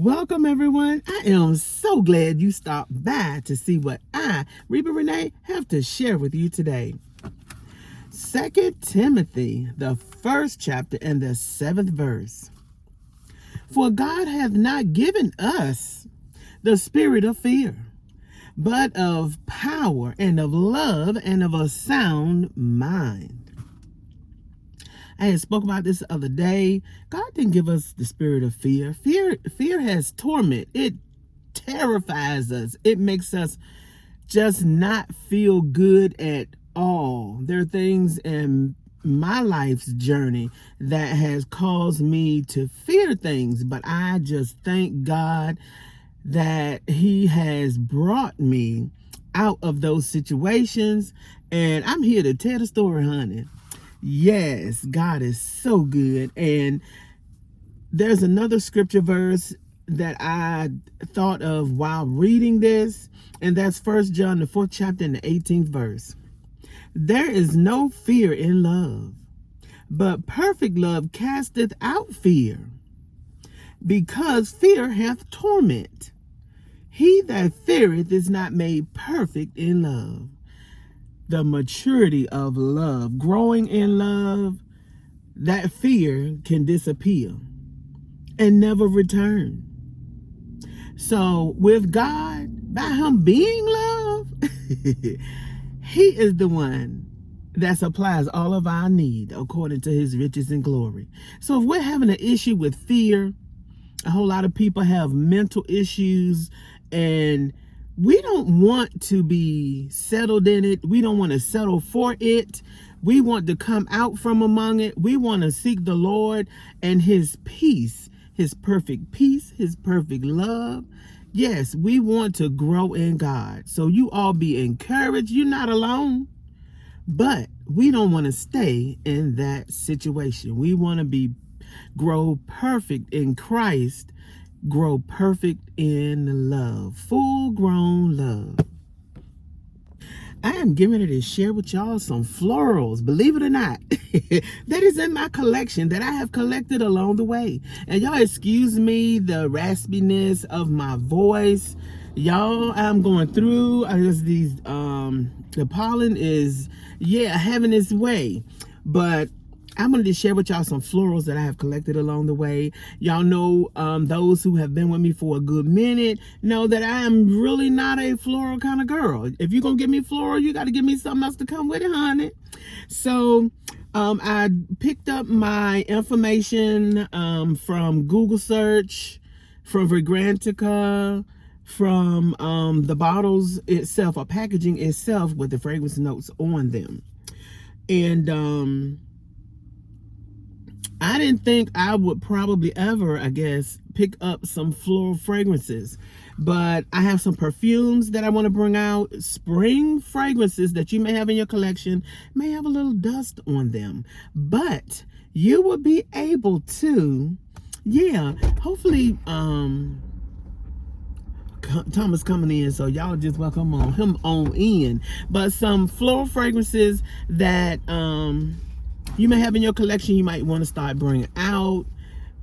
Welcome, everyone. I am so glad you stopped by to see what I, Reba Renee, have to share with you today. 2 Timothy, the 1st chapter and the 7th verse. For God hath not given us the spirit of fear, but of power and of love and of a sound mind. I had spoke about this the other day. God didn't give us the spirit of fear. Fear has torment. It terrifies us. It makes us just not feel good at all. There are things in my life's journey that has caused me to fear things, but I just thank God that He has brought me out of those situations, and I'm here to tell the story, honey. Yes, God is so good. And there's another scripture verse that I thought of while reading this, and that's 1 John, the 4th chapter and the 18th verse. There is no fear in love, but perfect love casteth out fear, because fear hath torment. He that feareth is not made perfect in love. The maturity of love, growing in love, that fear can disappear and never return. So with God, by Him being love, He is the one that supplies all of our need according to His riches and glory. So if we're having an issue with fear, a whole lot of people have mental issues, and we don't want to be settled in it. We don't want to settle for it. We want to come out from among it. We want to seek the Lord and His peace, His perfect peace, His perfect love. Yes, we want to grow in God. So you all be encouraged. You're not alone. But we don't want to stay in that situation. We want to grow perfect in Christ, grow perfect in love, full-grown love. I am getting ready to share with y'all some florals, believe it or not, that is in my collection that I have collected along the way. And y'all excuse me the raspiness of my voice. Y'all, I'm going through, the pollen is, having its way. But I'm going to share with y'all some florals that I have collected along the way. Y'all know, those who have been with me for a good minute know that I am really not a floral kind of girl. If you're going to give me floral, you got to give me something else to come with it, honey. So I picked up my information from Google search, from Fragrantica, from the bottles itself, or packaging itself with the fragrance notes on them. And I didn't think I would probably ever, pick up some floral fragrances. But I have some perfumes that I want to bring out. Spring fragrances that you may have in your collection may have a little dust on them. But you will be able to, hopefully, Thomas coming in, so y'all just welcome him on in. But some floral fragrances that you may have in your collection, you might want to start bringing out,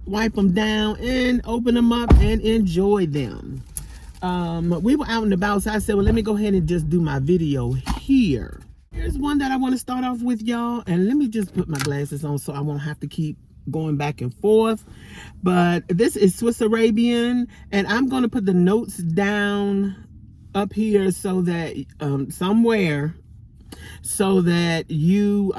wipe them down, and open them up and enjoy them. We were out and about, so I said, well, let me go ahead and just do my video here. Here's one that I want to start off with, y'all, and let me just put my glasses on so I won't have to keep going back and forth. But this is Swiss Arabian, and I'm going to put the notes down up here so that somewhere, so that you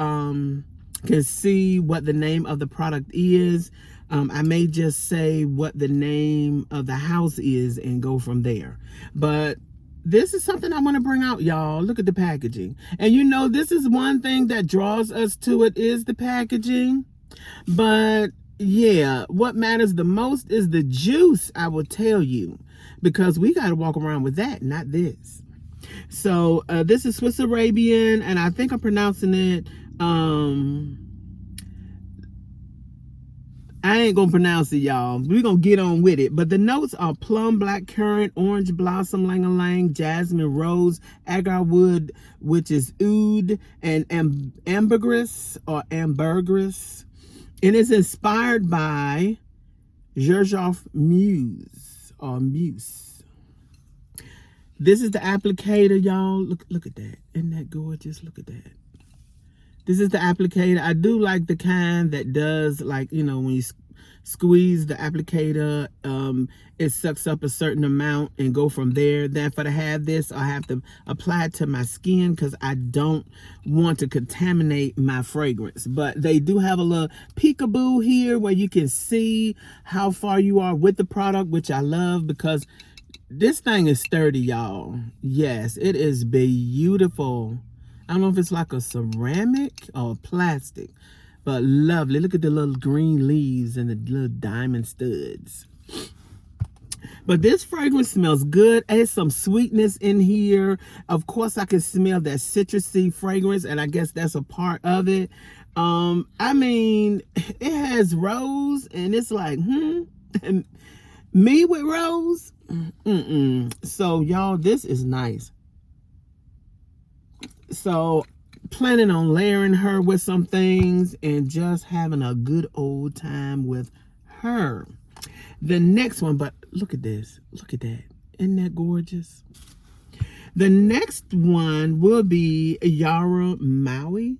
can see what the name of the product is. I may just say what the name of the house is and go from there. But this is something I want to bring out, y'all. Look at the packaging. And you know, this is one thing that draws us to it is the packaging. But yeah, what matters the most is the juice, I will tell you. Because we got to walk around with that, not this. So this is Swiss Arabian, and I think I'm pronouncing it I ain't gonna pronounce it, y'all. We're gonna get on with it. But the notes are plum, black currant, orange blossom, lang-a-lang, jasmine, rose, agar wood, which is oud, and ambergris or ambergris. And it's inspired by Xerjoff Muse or Muse. This is the applicator, y'all. Look at that. Isn't that gorgeous? Look at that. This is the applicator. I do like the kind that does, like, you know, when you squeeze the applicator, it sucks up a certain amount and go from there. Then for to have this, I have to apply it to my skin because I don't want to contaminate my fragrance. But they do have a little peekaboo here where you can see how far you are with the product, which I love because this thing is sturdy, y'all. Yes, it is beautiful. I don't know if it's like a ceramic or plastic, but lovely. Look at the little green leaves and the little diamond studs. But this fragrance smells good. There's some sweetness in here. Of course, I can smell that citrusy fragrance, and I guess that's a part of it. I mean, it has rose, and it's like, me with rose? So, y'all, this is nice. So, planning on layering her with some things and just having a good old time with her. The next one, but look at this. Look at that. Isn't that gorgeous? The next one will be Yara Maui.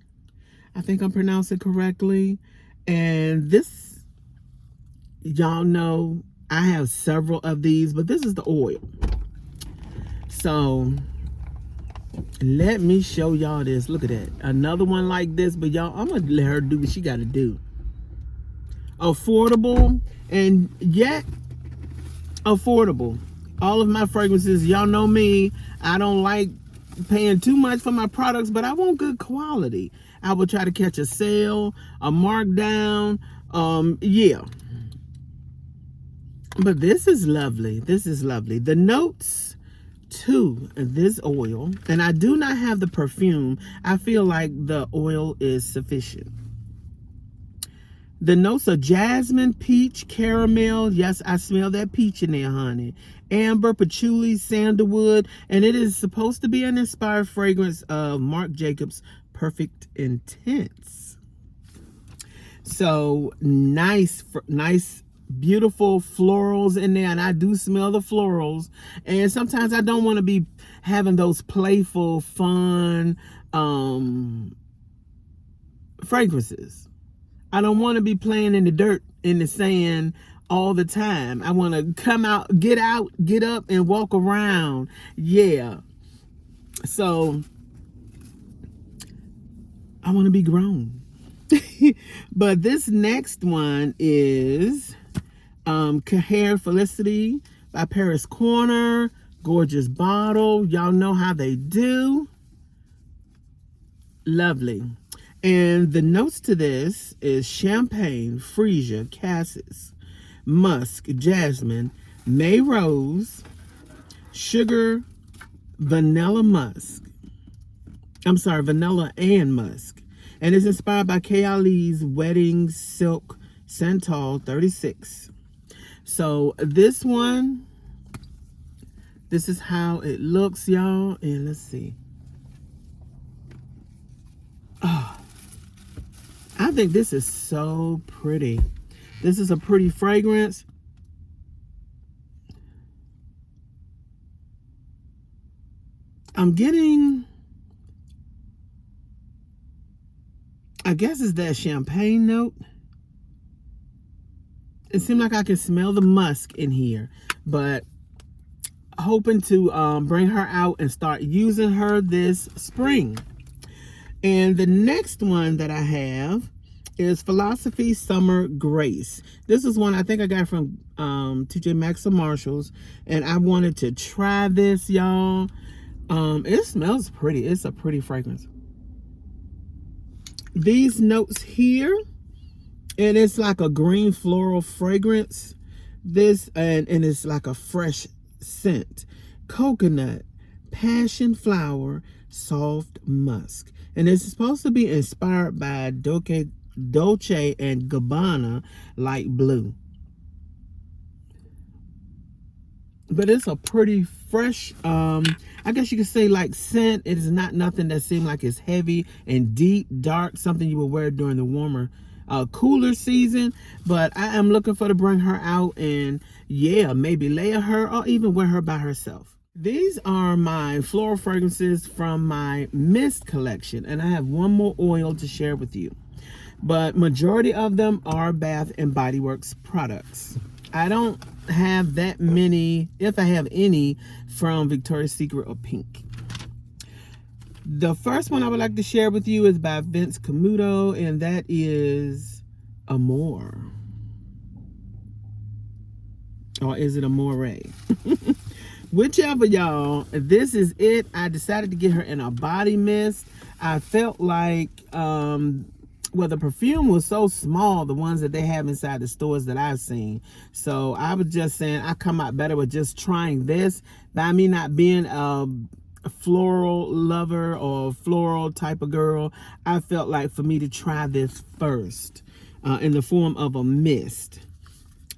I think I'm pronouncing it correctly. And this, y'all know, I have several of these, but this is the oil. So let me show y'all this. Look at that. Another one like this, but y'all, I'm going to let her do what she got to do. Affordable and yet affordable. All of my fragrances, y'all know me, I don't like paying too much for my products, but I want good quality. I will try to catch a sale, a markdown. Yeah. But this is lovely. This is lovely. The notes to this oil, and I do not have the perfume. I feel like the oil is sufficient. The notes are jasmine, peach, caramel. Yes, I smell that peach in there, honey. Amber, patchouli, sandalwood. And it is supposed to be an inspired fragrance of Marc Jacobs Perfect Intense. So nice, beautiful florals in there. And I do smell the florals. And sometimes I don't want to be having those playful, fun fragrances. I don't want to be playing in the dirt, in the sand all the time. I want to come out, get up and walk around. Yeah. So I want to be grown. But this next one is Caher Felicity by Paris Corner. Gorgeous bottle. Y'all know how they do. Lovely. And the notes to this is champagne, freesia, cassis, musk, jasmine, May rose, sugar, vanilla musk. I'm sorry, vanilla and musk. And it's inspired by Kay Ali's Wedding Silk Santal 36. So this one, this is how it looks, y'all. And let's see. Oh, I think this is so pretty. This is a pretty fragrance. I'm getting, I guess it's that champagne note. It seemed like I could smell the musk in here, but hoping to bring her out and start using her this spring. And the next one that I have is Philosophy Summer Grace. This is one I think I got from TJ Maxx or Marshalls, and I wanted to try this, y'all. It smells pretty. It's a pretty fragrance. These notes here, and it's like a green floral fragrance. This and it's like a fresh scent. Coconut, passion flower, soft musk. And it's supposed to be inspired by Dolce and Gabbana light blue. But it's a pretty fresh, I guess you could say like scent. It is not nothing that seems like it's heavy and deep, dark, something you would wear during the warmer cooler season, but I am looking for to bring her out and yeah, maybe layer her or even wear her by herself. These are my floral fragrances from my mist collection, and I have one more oil to share with you. But majority of them are Bath and Body Works products. I don't have that many, if I have any, from Victoria's Secret or Pink. The first one I would like to share with you is by Vince Camuto, and that is Amore. Or is it Amore? Whichever, y'all. This is it. I decided to get her in a body mist. I felt like well, the perfume was so small, the ones that they have inside the stores that I've seen. So I was just saying I come out better with just trying this. By me not being a floral lover or floral type of girl, I felt like for me to try this first in the form of a mist.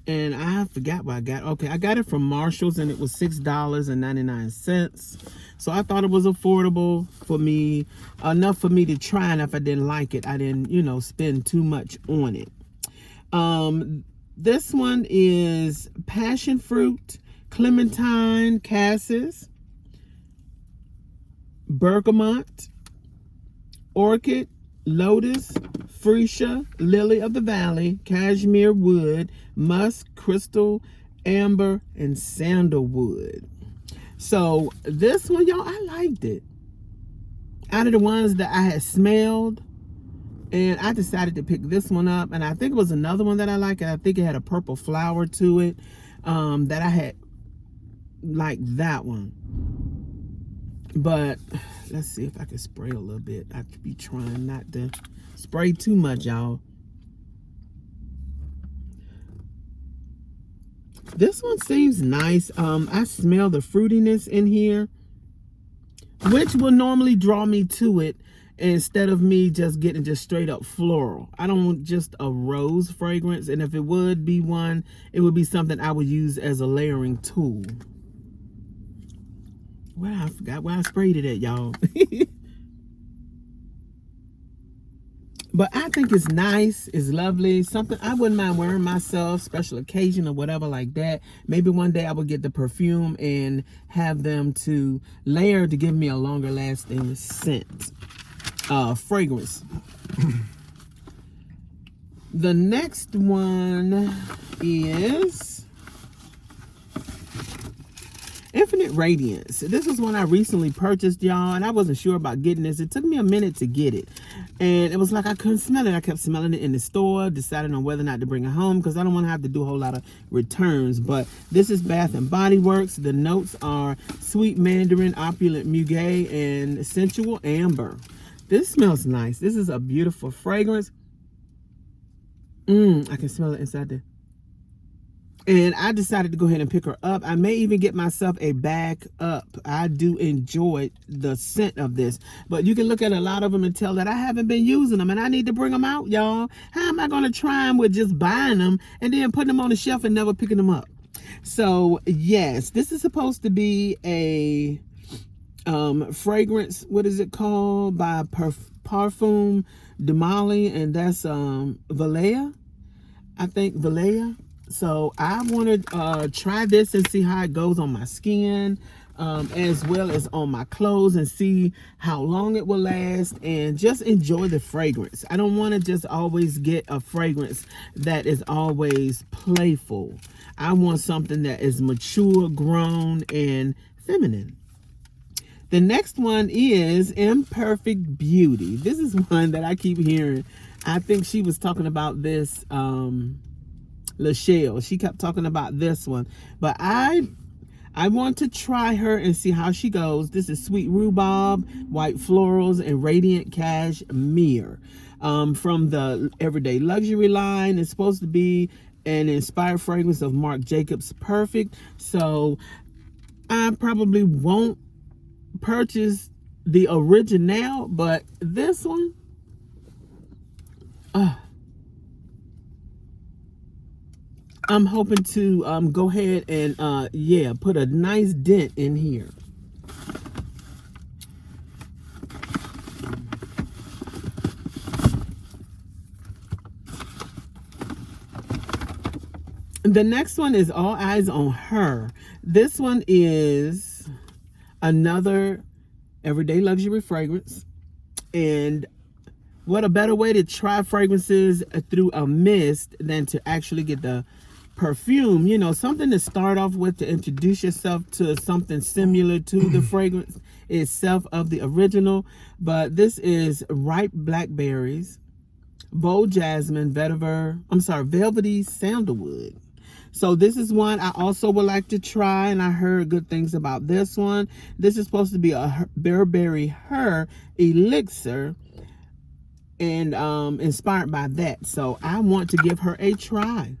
And I forgot what I got. Okay, I got it from Marshall's and it was $6.99. So I thought it was affordable for me, enough for me to try, and if I didn't like it, I didn't, you know, spend too much on it. This one is passion fruit, clementine, cassis, bergamot, orchid, lotus, freesia, lily of the valley, cashmere wood, musk, crystal, amber, and sandalwood. So this one, y'all, I liked it. Out of the ones that I had smelled, and I decided to pick this one up. And I think it was another one that I liked. And I think it had a purple flower to it that I had liked that one. But let's see if I can spray a little bit. I could be trying not to spray too much, y'all. This one seems nice. I smell the fruitiness in here, which will normally draw me to it instead of me just getting just straight up floral. I don't want just a rose fragrance, and if it would be one, it would be something I would use as a layering tool. Well, I forgot where I sprayed it at, y'all. But I think it's nice, it's lovely, something I wouldn't mind wearing myself, special occasion or whatever like that. Maybe one day I will get the perfume and have them to layer to give me a longer lasting scent, fragrance. The next one is Infinite Radiance. This is one I recently purchased, y'all, and I wasn't sure about getting this. It took me a minute to get it, and it was like I couldn't smell it. I kept smelling it in the store, deciding on whether or not to bring it home because I don't want to have to do a whole lot of returns. But this is Bath and Body Works. The notes are sweet mandarin, opulent muguet, and sensual amber. This smells nice. This is a beautiful fragrance. I can smell it inside there. And I decided to go ahead and pick her up. I may even get myself a bag up. I do enjoy the scent of this. But you can look at a lot of them and tell that I haven't been using them. And I need to bring them out, y'all. How am I going to try them with just buying them and then putting them on the shelf and never picking them up? So, yes, this is supposed to be a fragrance. What is it called? By Parfum de Mali. And that's Valea. I think Valea. So I want to try this and see how it goes on my skin, as well as on my clothes, and see how long it will last and just enjoy the fragrance. I don't want to just always get a fragrance that is always playful. I want something that is mature, grown, and feminine. The next one is Imperfect Beauty. This is one that I keep hearing. I think she was talking about this, Lachelle. She kept talking about this one, but I want to try her and see how she goes. This is Sweet Rhubarb, White Florals, and Radiant Cashmere from the Everyday Luxury line. It's supposed to be an inspired fragrance of Marc Jacobs Perfect. So I probably won't purchase the original, but this one, I'm hoping to go ahead and put a nice dent in here. The next one is All Eyes on Her. This one is another everyday luxury fragrance. And what a better way to try fragrances through a mist than to actually get the perfume, you know, something to start off with to introduce yourself to something similar to the fragrance itself of the original. But this is ripe blackberries, bold jasmine, velvety sandalwood. So this is one I also would like to try, and I heard good things about this one. This is supposed to be a Burberry Her elixir, and inspired by that. So I want to give her a try.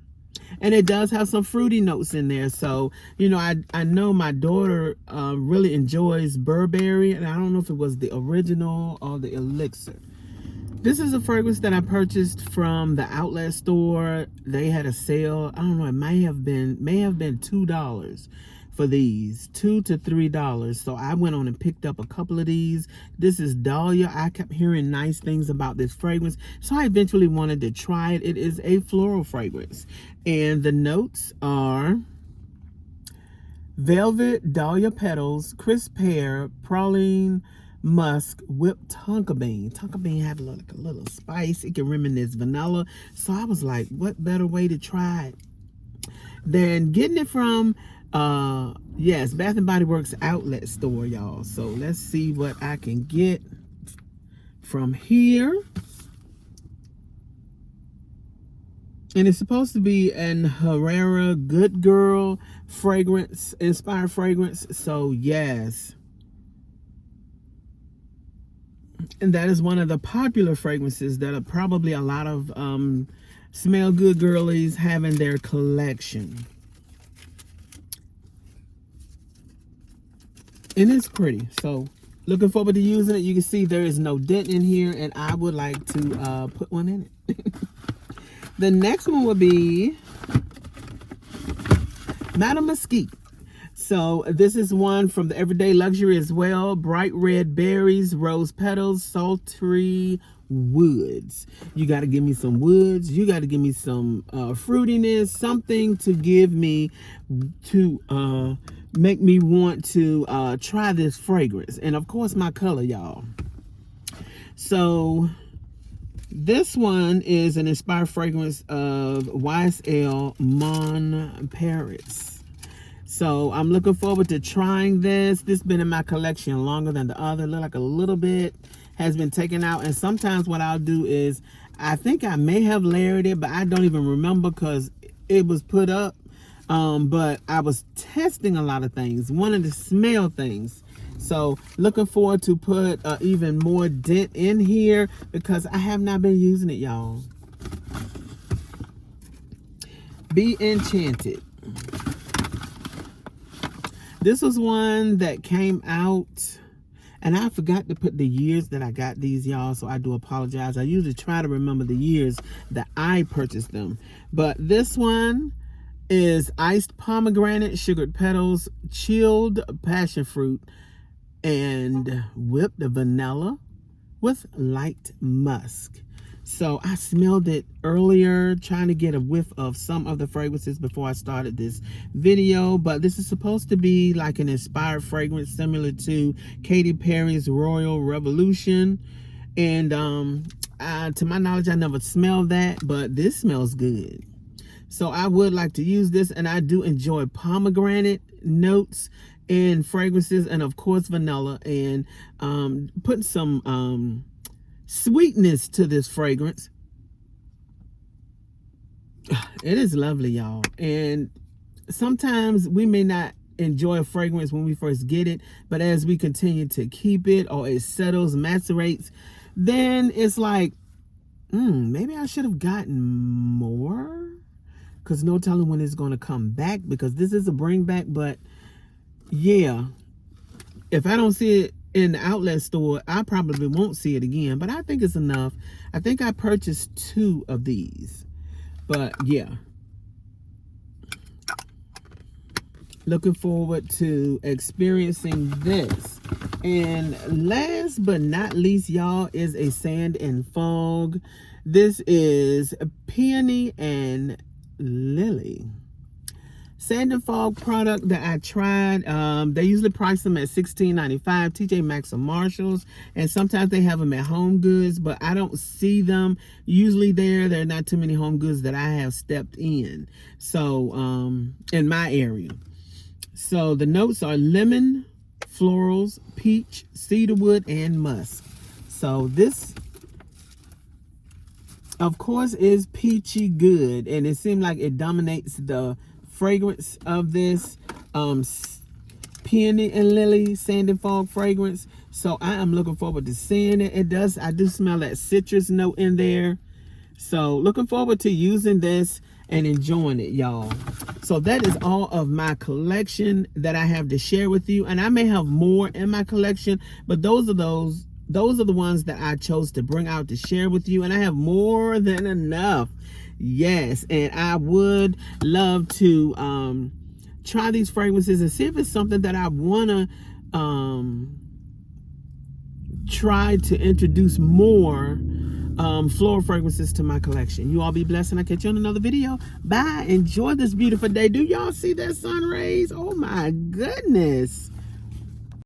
And it does have some fruity notes in there. So, you know, I know my daughter really enjoys Burberry, and I don't know if it was the original or the elixir. This is a fragrance that I purchased from the outlet store. They had a sale. I don't know, it may have been $2 for these, $2 to $3. So I went on and picked up a couple of these. This is Dahlia. I kept hearing nice things about this fragrance, so I eventually wanted to try it. It is a floral fragrance, and the notes are velvet, dahlia petals, crisp pear, praline, musk, whipped tonka bean. Tonka bean have like a little spice. It can reminisce vanilla. So I was like, what better way to try it than getting it from yes, Bath and Body Works outlet store, y'all. So let's see what I can get from here. And it's supposed to be an Herrera Good Girl fragrance, inspired fragrance. So yes. And that is one of the popular fragrances that are probably a lot of smell good girlies have in their collection. And it's pretty. So looking forward to using it. You can see there is no dent in here, and I would like to put one in it. The next one will be Madame Mesquite. So this is one from the Everyday Luxury as well. Bright red berries, rose petals, sultry woods. You got to give me some woods. You got to give me some fruitiness, something to give me to make me want to try this fragrance. And of course my color, y'all. So this one is an inspired fragrance of YSL Mon Paris. So I'm looking forward to trying this. This has been in my collection longer than the other. Look like a little bit has been taken out. And sometimes what I'll do is, I think I may have layered it, but I don't even remember because it was put up. But I was testing a lot of things, wanted to smell things. So looking forward to put even more dent in here because I have not been using it, y'all. Be Enchanted. This was one that came out, and I forgot to put the years that I got these, y'all, so I do apologize. I usually try to remember the years that I purchased them. But this one is iced pomegranate, sugared petals, chilled passion fruit, and whipped vanilla with light musk. So I smelled it earlier, trying to get a whiff of some of the fragrances before I started this video. But this is supposed to be like an inspired fragrance similar to Katy Perry's Royal Revolution. And to my knowledge, I never smelled that, but this smells good. So I would like to use this, and I do enjoy pomegranate notes in fragrances, and of course vanilla, and putting some sweetness to this fragrance. It is lovely, y'all. And sometimes we may not enjoy a fragrance when we first get it, but as we continue to keep it, or it settles, macerates, then it's like, maybe I should have gotten more, because no telling when it's going to come back, because this is a bring back. But yeah, if I don't see it in the outlet store, I probably won't see it again. But I think it's enough. I think I purchased 2 of these. But yeah, looking forward to experiencing this. And last but not least, y'all, is a Sand and Fog. This is Peony and Lily. Sand and Fog product that I tried. They usually price them at $16.95, TJ Maxx or Marshalls, and sometimes they have them at Home Goods, but I don't see them usually there. There are not too many Home Goods that I have stepped in, so in my area. So the notes are lemon, florals, peach, cedarwood, and musk. So this, of course, is peachy good, and it seems like it dominates the fragrance of this peony and lily sand and fog fragrance. So I am looking forward to seeing it. I do smell that citrus note in there. So looking forward to using this and enjoying it, y'all. So that is all of my collection that I have to share with you, and I may have more in my collection, but those are the ones that I chose to bring out to share with you, and I have more than enough. Yes, and I would love to try these fragrances and see if it's something that I want to try to introduce more floral fragrances to my collection. You all be blessed, and I'll catch you on another video. Bye. Enjoy this beautiful day. Do y'all see that sun rays? Oh my goodness.